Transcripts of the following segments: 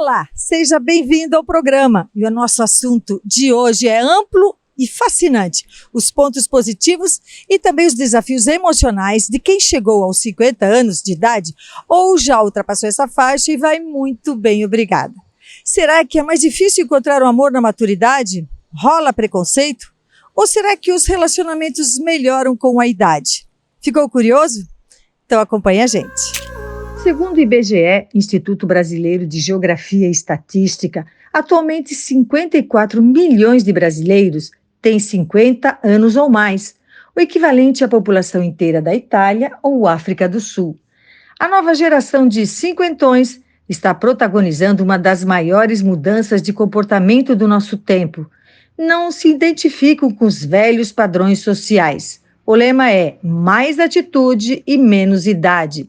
Olá, seja bem-vindo ao programa. E o nosso assunto de hoje é amplo e fascinante. Os pontos positivos e também os desafios emocionais de quem chegou aos 50 anos de idade ou já ultrapassou essa faixa e vai muito bem, obrigada. Será que é mais difícil encontrar o amor na maturidade? Rola preconceito? Ou será que os relacionamentos melhoram com a idade? Ficou curioso? Então acompanhe a gente. Segundo o IBGE, Instituto Brasileiro de Geografia e Estatística, atualmente 54 milhões de brasileiros têm 50 anos ou mais, o equivalente à população inteira da Itália ou África do Sul. A nova geração de cinquentões está protagonizando uma das maiores mudanças de comportamento do nosso tempo. Não se identificam com os velhos padrões sociais. O lema é mais atitude e menos idade.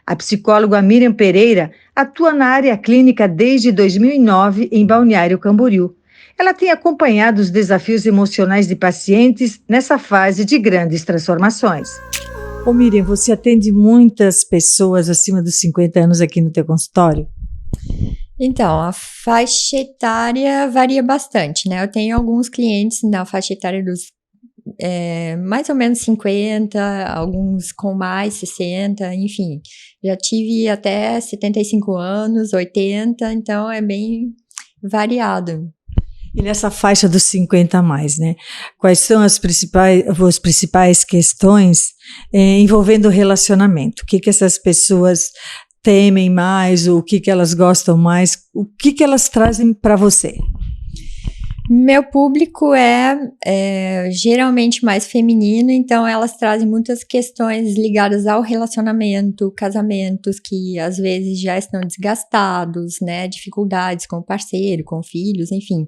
A psicóloga Miriam Pereira atua na área clínica desde 2009 em Balneário Camboriú. Ela tem acompanhado os desafios emocionais de pacientes nessa fase de grandes transformações. Ô Miriam, você atende muitas pessoas acima dos 50 anos aqui no teu consultório? Então, a faixa etária varia bastante, né? Eu tenho alguns clientes na faixa etária dos mais ou menos 50, alguns com mais 60, enfim. Já tive até 75 anos, 80, então é bem variado. E nessa faixa dos 50 a mais, né? Quais são as principais questões envolvendo o relacionamento? O que essas pessoas temem mais, o que elas gostam mais, o que elas trazem para você? Meu público é geralmente mais feminino, então elas trazem muitas questões ligadas ao relacionamento, casamentos que às vezes já estão desgastados, né? Dificuldades com o parceiro, com filhos, enfim.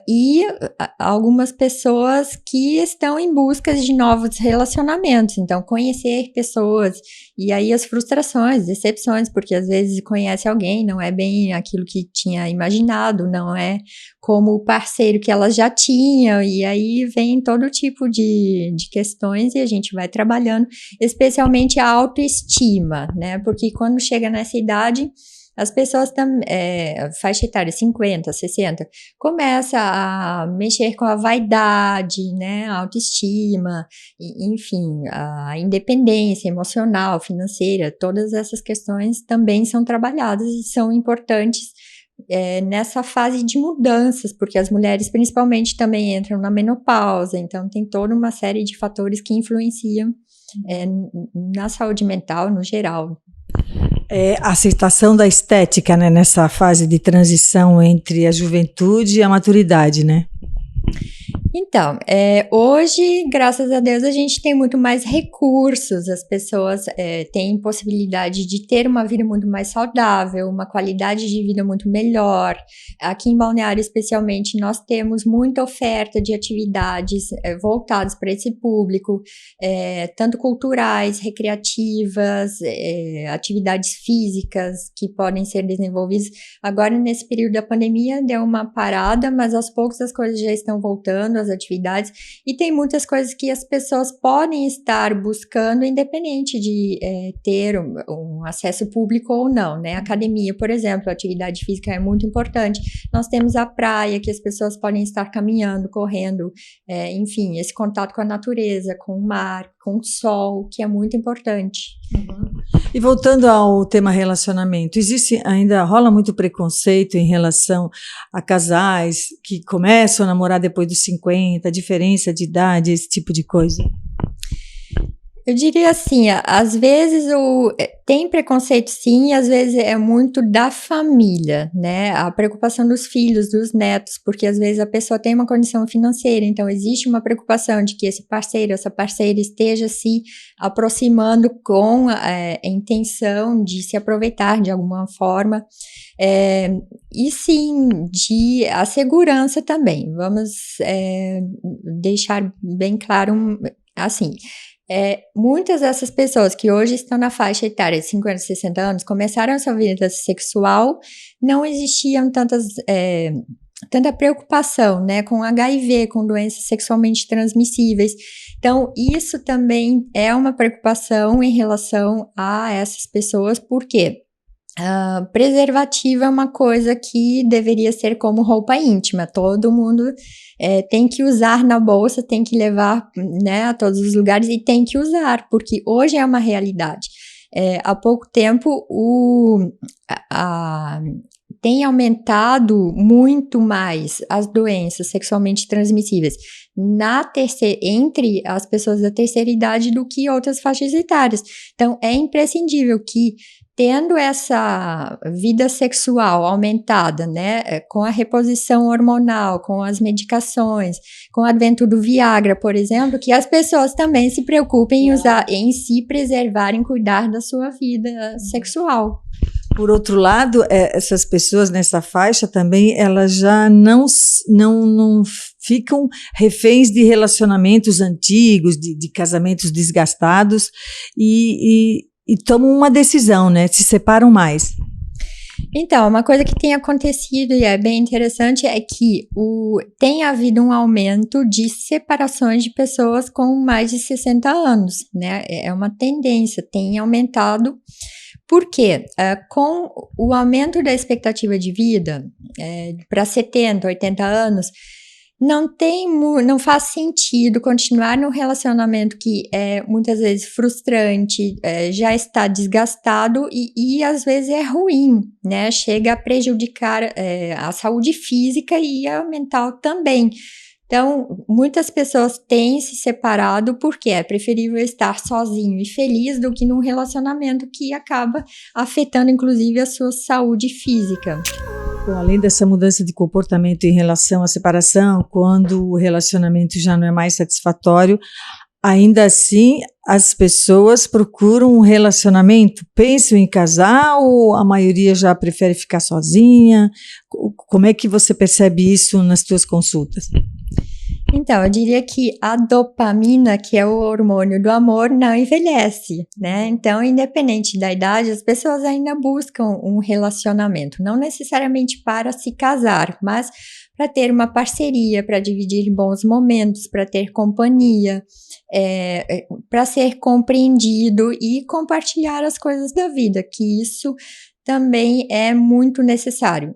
E algumas pessoas que estão em busca de novos relacionamentos, então conhecer pessoas, e aí as frustrações, decepções, porque às vezes conhece alguém, não é bem aquilo que tinha imaginado, não é como o parceiro que elas já tinham, e aí vem todo tipo de questões e a gente vai trabalhando, especialmente a autoestima, né, porque quando chega nessa idade, as pessoas, faixa etária 50, 60, começa a mexer com a vaidade, né, a autoestima, enfim, a independência emocional, financeira, todas essas questões também são trabalhadas e são importantes nessa fase de mudanças, porque as mulheres principalmente também entram na menopausa, então tem toda uma série de fatores que influenciam na saúde mental no geral. A aceitação da estética, né, nessa fase de transição entre a juventude e a maturidade, né? Então, hoje, graças a Deus, a gente tem muito mais recursos, as pessoas têm possibilidade de ter uma vida muito mais saudável, uma qualidade de vida muito melhor. Aqui em Balneário, especialmente, nós temos muita oferta de atividades voltadas para esse público, tanto culturais, recreativas, atividades físicas que podem ser desenvolvidas. Agora, nesse período da pandemia, deu uma parada, mas aos poucos as coisas já estão voltando, as atividades, e tem muitas coisas que as pessoas podem estar buscando, independente de ter um acesso público ou não, né? Academia, por exemplo, a atividade física é muito importante. Nós temos a praia, que as pessoas podem estar caminhando, correndo, enfim, esse contato com a natureza, com o mar, com o sol, que é muito importante. Uhum. E voltando ao tema relacionamento, rola muito preconceito em relação a casais que começam a namorar depois dos 50, diferença de idade, esse tipo de coisa? Eu diria assim, às vezes tem preconceito sim, às vezes é muito da família, né? A preocupação dos filhos, dos netos, porque às vezes a pessoa tem uma condição financeira, então existe uma preocupação de que esse parceiro, essa parceira esteja se aproximando com a intenção de se aproveitar de alguma forma. E sim, a segurança também. Vamos deixar bem claro, assim... muitas dessas pessoas que hoje estão na faixa etária de 50, 60 anos começaram a sua vida sexual, não existiam tanta preocupação, né, com HIV, com doenças sexualmente transmissíveis. Então, isso também é uma preocupação em relação a essas pessoas, por quê? Preservativo é uma coisa que deveria ser como roupa íntima. Todo mundo tem que usar na bolsa, tem que levar, né, a todos os lugares e tem que usar, porque hoje é uma realidade. Há pouco tempo tem aumentado muito mais as doenças sexualmente transmissíveis entre as pessoas da terceira idade do que outras faixas etárias. Então, é imprescindível que, tendo essa vida sexual aumentada, né, com a reposição hormonal, com as medicações, com o advento do Viagra, por exemplo, que as pessoas também se preocupem em se preservar, em cuidar da sua vida sexual. Por outro lado, essas pessoas nessa faixa também, elas já não ficam reféns de relacionamentos antigos, de casamentos desgastados e tomam uma decisão, né? Se separam mais. Então, uma coisa que tem acontecido e é bem interessante é que tem havido um aumento de separações de pessoas com mais de 60 anos, né? É uma tendência, tem aumentado. Por quê? Com o aumento da expectativa de vida para 70, 80 anos, não faz sentido continuar num relacionamento que é muitas vezes frustrante, já está desgastado e às vezes é ruim, né? Chega a prejudicar a saúde física e a mental também. Então, muitas pessoas têm se separado porque é preferível estar sozinho e feliz do que num relacionamento que acaba afetando, inclusive, a sua saúde física. Bom, além dessa mudança de comportamento em relação à separação, quando o relacionamento já não é mais satisfatório, ainda assim as pessoas procuram um relacionamento, pensam em casar ou a maioria já prefere ficar sozinha? Como é que você percebe isso nas suas consultas? Então, eu diria que a dopamina, que é o hormônio do amor, não envelhece, né? Então, independente da idade, as pessoas ainda buscam um relacionamento, não necessariamente para se casar, mas para ter uma parceria, para dividir bons momentos, para ter companhia, para ser compreendido e compartilhar as coisas da vida, que isso também é muito necessário.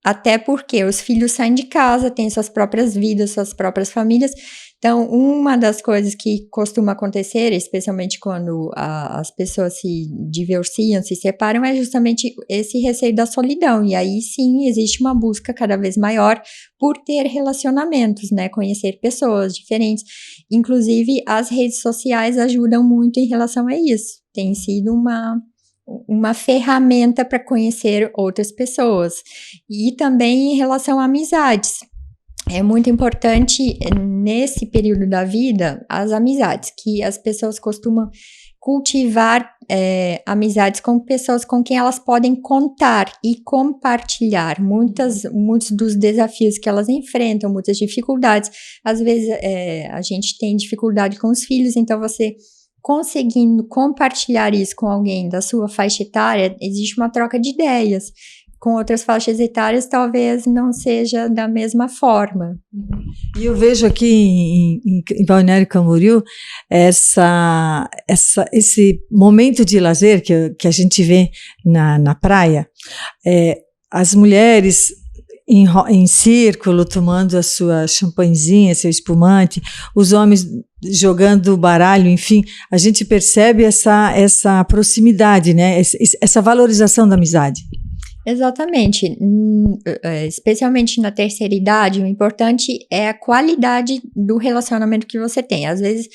Até porque os filhos saem de casa, têm suas próprias vidas, suas próprias famílias. Então, uma das coisas que costuma acontecer, especialmente quando as pessoas se divorciam, se separam, é justamente esse receio da solidão. E aí, sim, existe uma busca cada vez maior por ter relacionamentos, né? Conhecer pessoas diferentes. Inclusive, as redes sociais ajudam muito em relação a isso. Tem sido uma ferramenta para conhecer outras pessoas. E também em relação a amizades. É muito importante nesse período da vida as amizades, que as pessoas costumam cultivar amizades com pessoas com quem elas podem contar e compartilhar muitos dos desafios que elas enfrentam, muitas dificuldades. Às vezes a gente tem dificuldade com os filhos, então você conseguindo compartilhar isso com alguém da sua faixa etária, existe uma troca de ideias. Com outras faixas etárias, talvez não seja da mesma forma. E eu vejo aqui em Balneário Camboriú esse momento de lazer que a gente vê na praia. As mulheres em círculo, tomando a sua champanhezinha, seu espumante, os homens jogando baralho, enfim, a gente percebe essa proximidade, né? Essa valorização da amizade. Exatamente, especialmente na terceira idade, o importante é a qualidade do relacionamento que você tem. Às vezes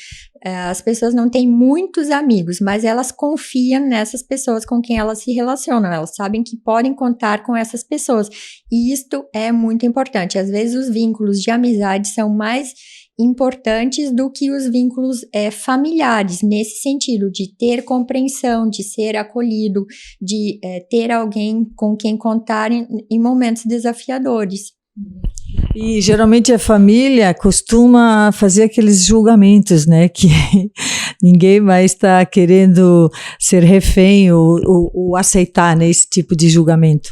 as pessoas não têm muitos amigos, mas elas confiam nessas pessoas com quem elas se relacionam, elas sabem que podem contar com essas pessoas, e isto é muito importante. Às vezes os vínculos de amizade são mais importantes do que os vínculos familiares, nesse sentido, de ter compreensão, de ser acolhido, de ter alguém com quem contar em momentos desafiadores. E geralmente a família costuma fazer aqueles julgamentos, né, que ninguém mais está querendo ser refém ou aceitar, né, esse tipo de julgamento.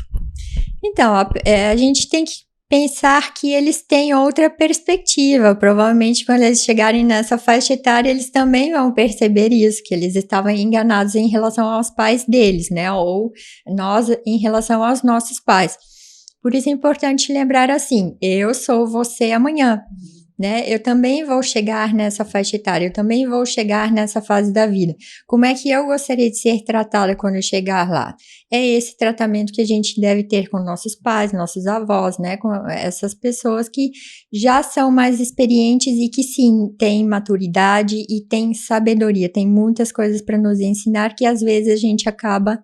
Então, a gente tem que pensar que eles têm outra perspectiva. Provavelmente, quando eles chegarem nessa faixa etária, eles também vão perceber isso, que eles estavam enganados em relação aos pais deles, né? Ou nós em relação aos nossos pais. Por isso é importante lembrar assim, eu sou você amanhã, né? Eu também vou chegar nessa faixa etária, eu também vou chegar nessa fase da vida. Como é que eu gostaria de ser tratada quando eu chegar lá? É esse tratamento que a gente deve ter com nossos pais, nossos avós, né? Com essas pessoas que já são mais experientes e que sim, têm maturidade e têm sabedoria, tem muitas coisas para nos ensinar que às vezes a gente acaba,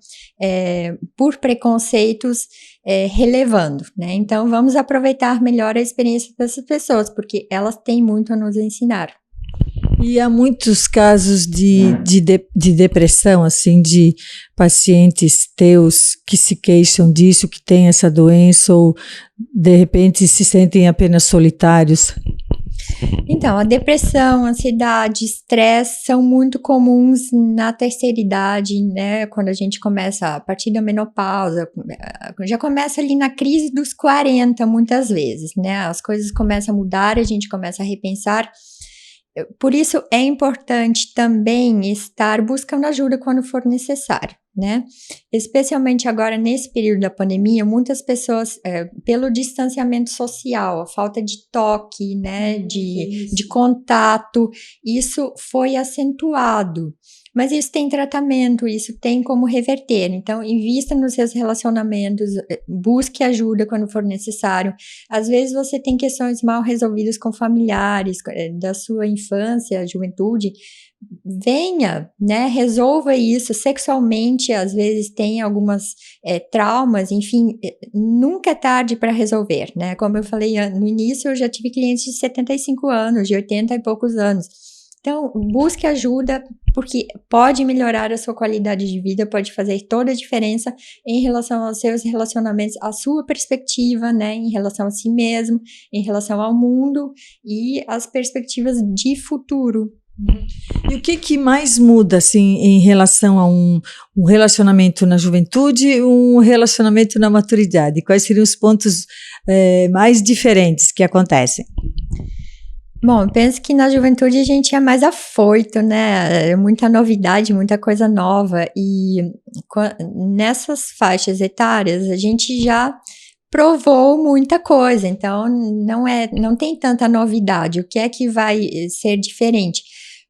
por preconceitos, relevando, né? Então, vamos aproveitar melhor a experiência dessas pessoas, porque elas têm muito a nos ensinar. E há muitos casos de depressão, assim, de pacientes teus que se queixam disso, que têm essa doença ou, de repente, se sentem apenas solitários. Então, a depressão, a ansiedade, estresse são muito comuns na terceira idade, né? Quando a gente começa a partir da menopausa, já começa ali na crise dos 40, muitas vezes, né? As coisas começam a mudar, a gente começa a repensar. Por isso, é importante também estar buscando ajuda quando for necessário, né? Especialmente agora, nesse período da pandemia, muitas pessoas, pelo distanciamento social, a falta de toque, né, de contato, isso foi acentuado. Mas isso tem tratamento, isso tem como reverter. Então, invista nos seus relacionamentos, busque ajuda quando for necessário. Às vezes você tem questões mal resolvidas com familiares, da sua infância, juventude. Venha, né, resolva isso sexualmente, às vezes tem algumas traumas, enfim, nunca é tarde para resolver, né? Como eu falei no início, eu já tive clientes de 75 anos, de 80 e poucos anos. Então, busque ajuda, porque pode melhorar a sua qualidade de vida, pode fazer toda a diferença em relação aos seus relacionamentos, a sua perspectiva, né, em relação a si mesmo, em relação ao mundo e as perspectivas de futuro. E o que mais muda, assim, em relação a um relacionamento na juventude e um relacionamento na maturidade? Quais seriam os pontos mais diferentes que acontecem? Bom, eu penso que na juventude a gente é mais afoito, né? Muita novidade, muita coisa nova. E nessas faixas etárias a gente já provou muita coisa, então não tem tanta novidade. O que é que vai ser diferente?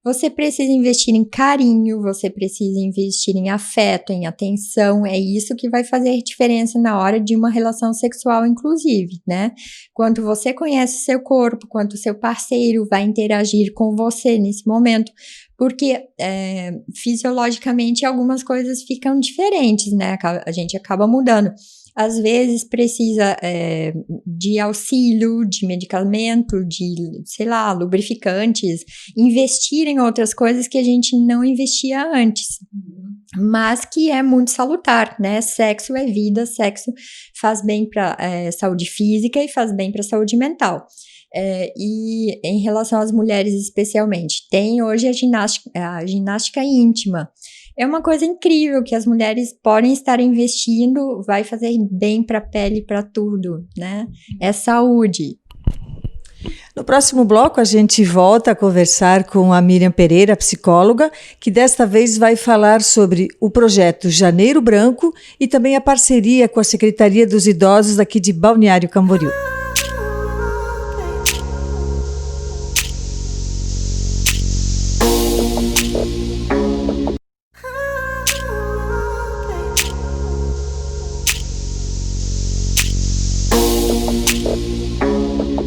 Você precisa investir em carinho, você precisa investir em afeto, em atenção, é isso que vai fazer diferença na hora de uma relação sexual, inclusive, né? Quanto você conhece seu corpo, quanto o seu parceiro vai interagir com você nesse momento, porque fisiologicamente algumas coisas ficam diferentes, né? A gente acaba mudando. Às vezes precisa de auxílio, de medicamento, de, sei lá, lubrificantes, investir em outras coisas que a gente não investia antes, mas que é muito salutar, né? Sexo é vida, sexo faz bem para saúde física e faz bem para saúde mental. E em relação às mulheres especialmente, tem hoje a ginástica íntima. É uma coisa incrível que as mulheres podem estar investindo, vai fazer bem para a pele, para tudo, né? É saúde. No próximo bloco, a gente volta a conversar com a Miriam Pereira, psicóloga, que desta vez vai falar sobre o projeto Janeiro Branco e também a parceria com a Secretaria dos Idosos aqui de Balneário Camboriú.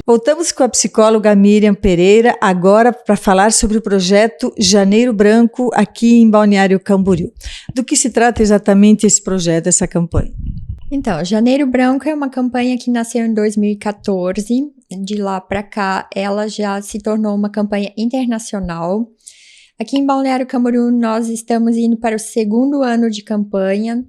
Voltamos com a psicóloga Miriam Pereira, agora para falar sobre o projeto Janeiro Branco aqui em Balneário Camboriú. Do que se trata exatamente esse projeto, essa campanha? Então, Janeiro Branco é uma campanha que nasceu em 2014. De lá para cá, ela já se tornou uma campanha internacional. Aqui em Balneário Camboriú, nós estamos indo para o 2º ano de campanha.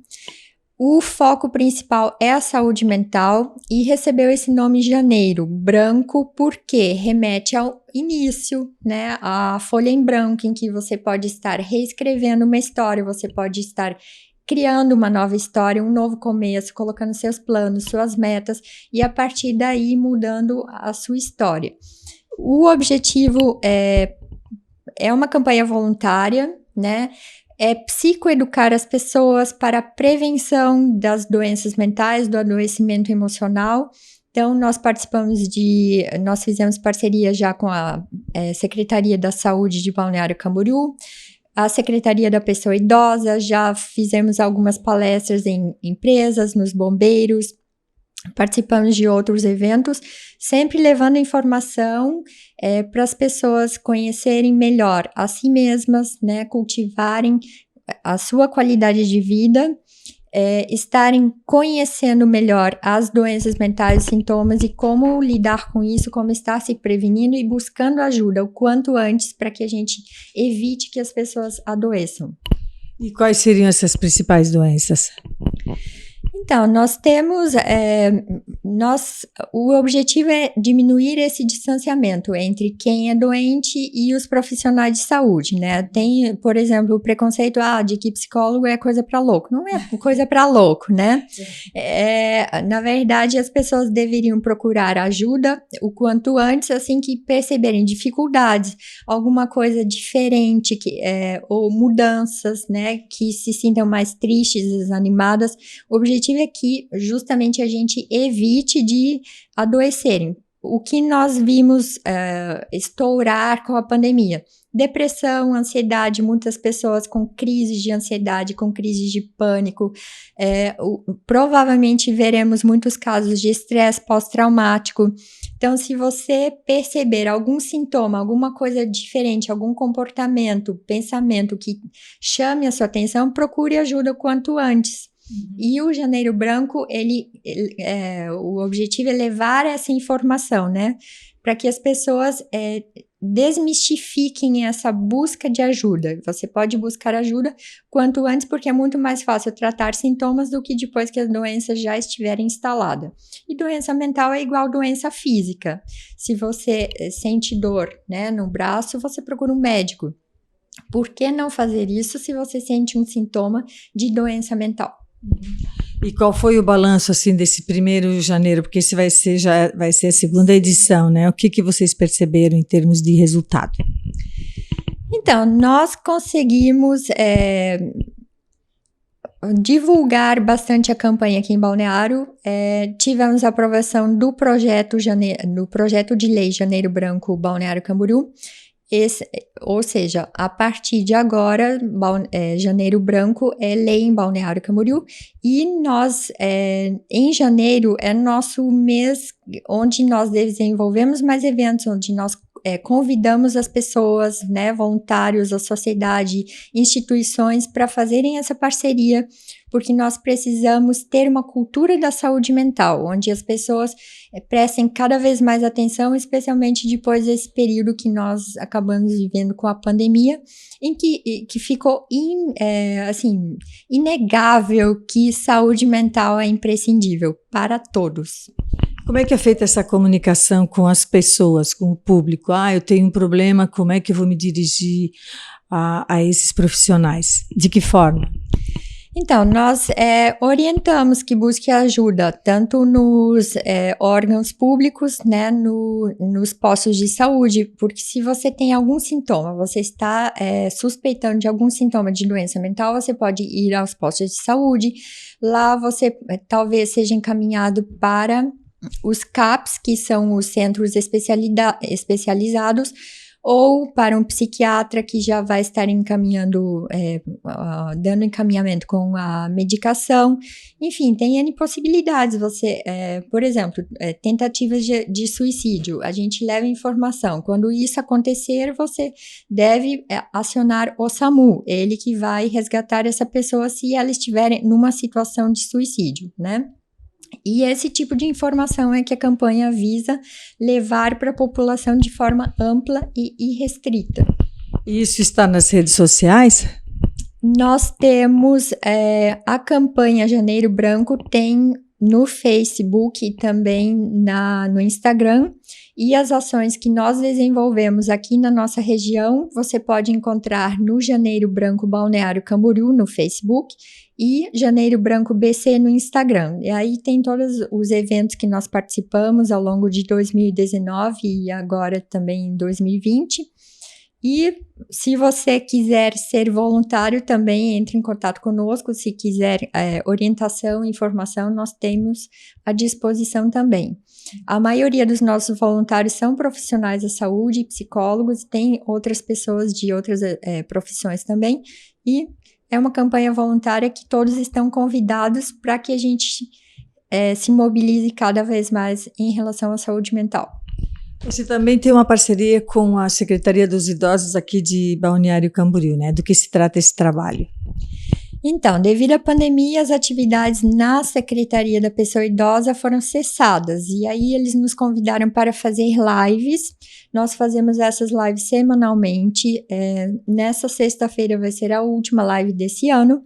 O foco principal é a saúde mental e recebeu esse nome Janeiro Branco porque remete ao início, né? A folha em branco em que você pode estar reescrevendo uma história, você pode estar criando uma nova história, um novo começo, colocando seus planos, suas metas e a partir daí mudando a sua história. O objetivo é uma campanha voluntária, né? É psicoeducar as pessoas para a prevenção das doenças mentais, do adoecimento emocional. Então, nós fizemos parceria já com a Secretaria da Saúde de Balneário Camboriú, a Secretaria da Pessoa Idosa, já fizemos algumas palestras em empresas, nos bombeiros, participamos de outros eventos, sempre levando informação para as pessoas conhecerem melhor a si mesmas, né, cultivarem a sua qualidade de vida, estarem conhecendo melhor as doenças mentais, sintomas e como lidar com isso, como estar se prevenindo e buscando ajuda o quanto antes para que a gente evite que as pessoas adoeçam. E quais seriam essas principais doenças? Então, nós temos, o objetivo é diminuir esse distanciamento entre quem é doente e os profissionais de saúde, né? Tem, por exemplo, o preconceito de que psicólogo é coisa para louco. Não é coisa para louco, né? Na verdade, as pessoas deveriam procurar ajuda o quanto antes, assim que perceberem dificuldades, alguma coisa diferente, ou mudanças, né? Que se sintam mais tristes, desanimadas. O objetivo é que justamente a gente evite de adoecerem. O que nós vimos estourar com a pandemia? Depressão, ansiedade, muitas pessoas com crises de ansiedade, com crises de pânico. Provavelmente veremos muitos casos de estresse pós-traumático. Então, se você perceber algum sintoma, alguma coisa diferente, algum comportamento, pensamento que chame a sua atenção, procure ajuda o quanto antes. E o Janeiro Branco, o objetivo é levar essa informação, né? Para que as pessoas desmistifiquem essa busca de ajuda. Você pode buscar ajuda quanto antes, porque é muito mais fácil tratar sintomas do que depois que a doença já estiver instalada. E doença mental é igual doença física. Se você sente dor, né, no braço, você procura um médico. Por que não fazer isso se você sente um sintoma de doença mental? E qual foi o balanço assim desse 1º de janeiro? Porque esse vai ser a segunda edição, né? O que vocês perceberam em termos de resultado? Então, nós conseguimos divulgar bastante a campanha aqui em Balneário. Tivemos a aprovação do projeto de lei Janeiro Branco Balneário Camboriú. Ou seja, a partir de agora, Janeiro Branco é lei em Balneário Camboriú e nós, em janeiro, é nosso mês onde nós desenvolvemos mais eventos, onde nós convidamos as pessoas, né, voluntários, a sociedade, instituições para fazerem essa parceria, porque nós precisamos ter uma cultura da saúde mental, onde as pessoas prestem cada vez mais atenção, especialmente depois desse período que nós acabamos vivendo com a pandemia, em que ficou inegável que saúde mental é imprescindível para todos. Como é que é feita essa comunicação com as pessoas, com o público? Eu tenho um problema, como é que eu vou me dirigir a esses profissionais? De que forma? Então, nós orientamos que busque ajuda tanto nos órgãos públicos, né, nos postos de saúde, porque se você tem algum sintoma, você está suspeitando de algum sintoma de doença mental, você pode ir aos postos de saúde. Lá você talvez seja encaminhado para os CAPs, que são os centros especializados, ou para um psiquiatra que já vai estar encaminhando, dando encaminhamento com a medicação. Enfim, tem N possibilidades. Você, por exemplo, tentativas de suicídio, a gente leva informação. Quando isso acontecer, você deve acionar o SAMU, ele que vai resgatar essa pessoa se ela estiver numa situação de suicídio, né? E esse tipo de informação é que a campanha visa levar para a população de forma ampla e irrestrita. Isso está nas redes sociais? Nós temos, a campanha Janeiro Branco tem no Facebook e também no Instagram. E as ações que nós desenvolvemos aqui na nossa região, você pode encontrar no Janeiro Branco Balneário Camboriú, no Facebook, e Janeiro Branco BC no Instagram. E aí tem todos os eventos que nós participamos ao longo de 2019 e agora também em 2020. E se você quiser ser voluntário também, entre em contato conosco. Se quiser orientação, informação, nós temos à disposição também. A maioria dos nossos voluntários são profissionais da saúde, psicólogos, tem outras pessoas de outras profissões também, e é uma campanha voluntária que todos estão convidados para que a gente se mobilize cada vez mais em relação à saúde mental. Você também tem uma parceria com a Secretaria dos Idosos aqui de Balneário Camboriú, né? Do que se trata esse trabalho? Então, devido à pandemia, as atividades na Secretaria da Pessoa Idosa foram cessadas, e aí eles nos convidaram para fazer lives. Nós fazemos essas lives semanalmente. Nessa sexta-feira vai ser a última live desse ano.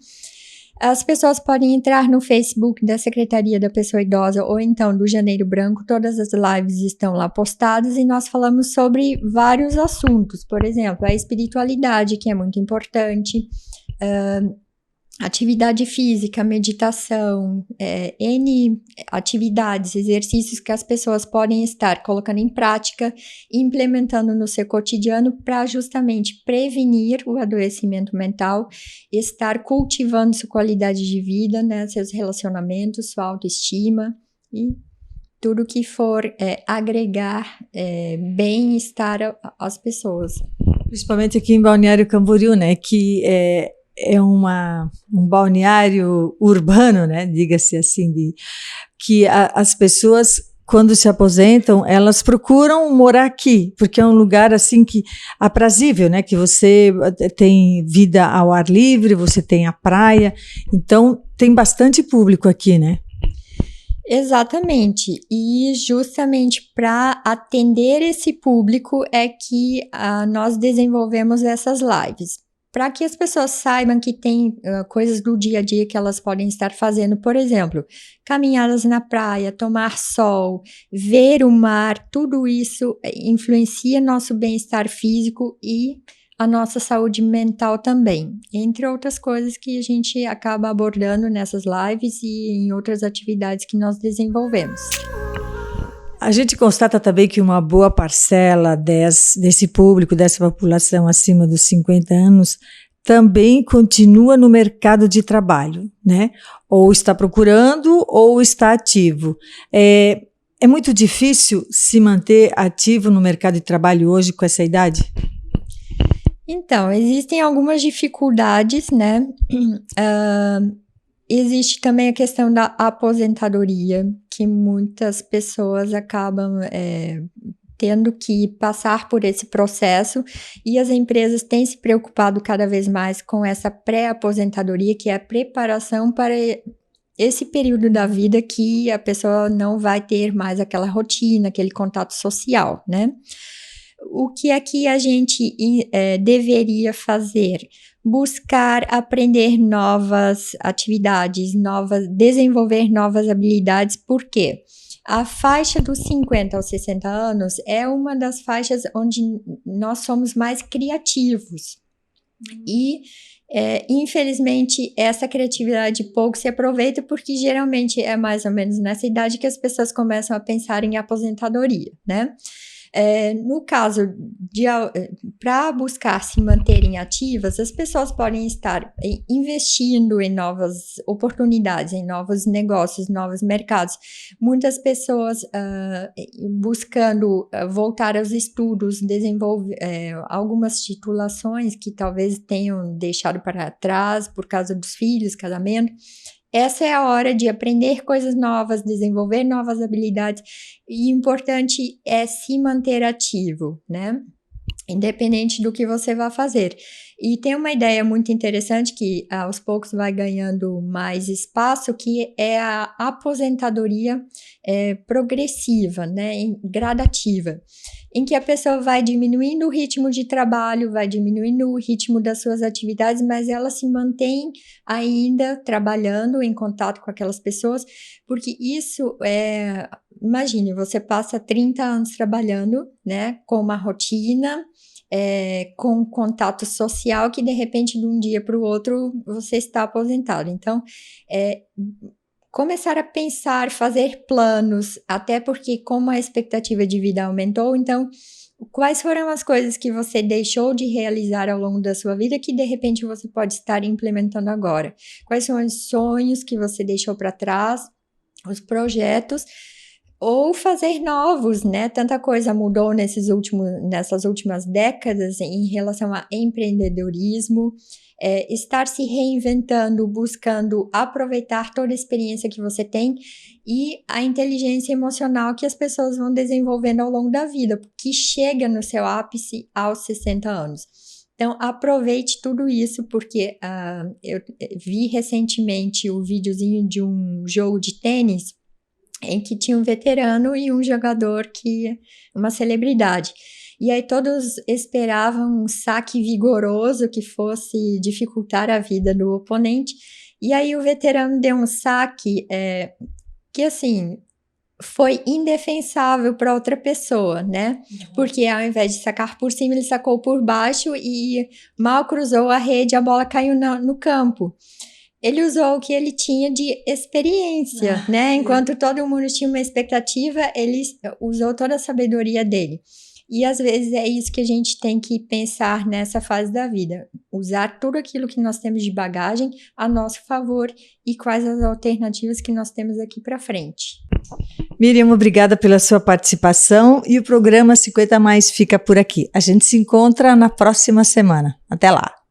As pessoas podem entrar no Facebook da Secretaria da Pessoa Idosa ou então do Janeiro Branco. Todas as lives estão lá postadas e nós falamos sobre vários assuntos. Por exemplo, a espiritualidade, que é muito importante, atividade física, meditação, N atividades, exercícios que as pessoas podem estar colocando em prática, implementando no seu cotidiano para justamente prevenir o adoecimento mental, estar cultivando sua qualidade de vida, né, seus relacionamentos, sua autoestima e tudo que for agregar bem-estar às pessoas. Principalmente aqui em Balneário Camboriú, né, que é um balneário urbano, né, diga-se assim, que as pessoas, quando se aposentam, elas procuram morar aqui, porque é um lugar assim que aprazível, né, que você tem vida ao ar livre, você tem a praia, então tem bastante público aqui, né? Exatamente, e justamente para atender esse público é que nós desenvolvemos essas lives. Para que as pessoas saibam que tem coisas do dia a dia que elas podem estar fazendo, por exemplo, caminhadas na praia, tomar sol, ver o mar, tudo isso influencia nosso bem-estar físico e a nossa saúde mental também, entre outras coisas que a gente acaba abordando nessas lives e em outras atividades que nós desenvolvemos. A gente constata também que uma boa parcela desse público, dessa população acima dos 50 anos, também continua no mercado de trabalho, né? Ou está procurando ou está ativo. É muito difícil se manter ativo no mercado de trabalho hoje com essa idade? Então, existem algumas dificuldades, né? Existe também a questão da aposentadoria, que muitas pessoas acabam tendo que passar por esse processo, e as empresas têm se preocupado cada vez mais com essa pré-aposentadoria, que é a preparação para esse período da vida que a pessoa não vai ter mais aquela rotina, aquele contato social, né? O que é que a gente deveria fazer? Buscar aprender novas atividades, desenvolver novas habilidades. Por quê? A faixa dos 50 aos 60 anos é uma das faixas onde nós somos mais criativos. E, infelizmente, essa criatividade pouco se aproveita, porque geralmente é mais ou menos nessa idade que as pessoas começam a pensar em aposentadoria, né? No caso, para buscar se manterem ativas, as pessoas podem estar investindo em novas oportunidades, em novos negócios, novos mercados. Muitas pessoas buscando voltar aos estudos, desenvolver algumas titulações que talvez tenham deixado para trás por causa dos filhos, casamento. Essa é a hora de aprender coisas novas, desenvolver novas habilidades, e o importante é se manter ativo, né? independente do que você vai fazer. E tem uma ideia muito interessante que aos poucos vai ganhando mais espaço, que é a aposentadoria progressiva, né, gradativa, em que a pessoa vai diminuindo o ritmo de trabalho, vai diminuindo o ritmo das suas atividades, mas ela se mantém ainda trabalhando em contato com aquelas pessoas, porque isso imagine, você passa 30 anos trabalhando, né, com uma rotina, com um contato social que de repente de um dia para o outro você está aposentado. Então, começar a pensar, fazer planos, até porque como a expectativa de vida aumentou, então quais foram as coisas que você deixou de realizar ao longo da sua vida que de repente você pode estar implementando agora? Quais são os sonhos que você deixou para trás, os projetos, ou fazer novos, né? Tanta coisa mudou nessas últimas décadas em relação a empreendedorismo, estar se reinventando, buscando aproveitar toda a experiência que você tem e a inteligência emocional que as pessoas vão desenvolvendo ao longo da vida, que chega no seu ápice aos 60 anos. Então, aproveite tudo isso, porque eu vi recentemente o videozinho de um jogo de tênis em que tinha um veterano e um jogador uma celebridade. E aí todos esperavam um saque vigoroso que fosse dificultar a vida do oponente. E aí o veterano deu um saque que, assim, foi indefensável para outra pessoa, né? Porque ao invés de sacar por cima, ele sacou por baixo e mal cruzou a rede, a bola caiu no campo. Ele usou o que ele tinha de experiência, né? Enquanto todo mundo tinha uma expectativa, ele usou toda a sabedoria dele. E às vezes é isso que a gente tem que pensar nessa fase da vida. Usar tudo aquilo que nós temos de bagagem a nosso favor e quais as alternativas que nós temos aqui para frente. Miriam, obrigada pela sua participação e o programa 50 Mais fica por aqui. A gente se encontra na próxima semana. Até lá!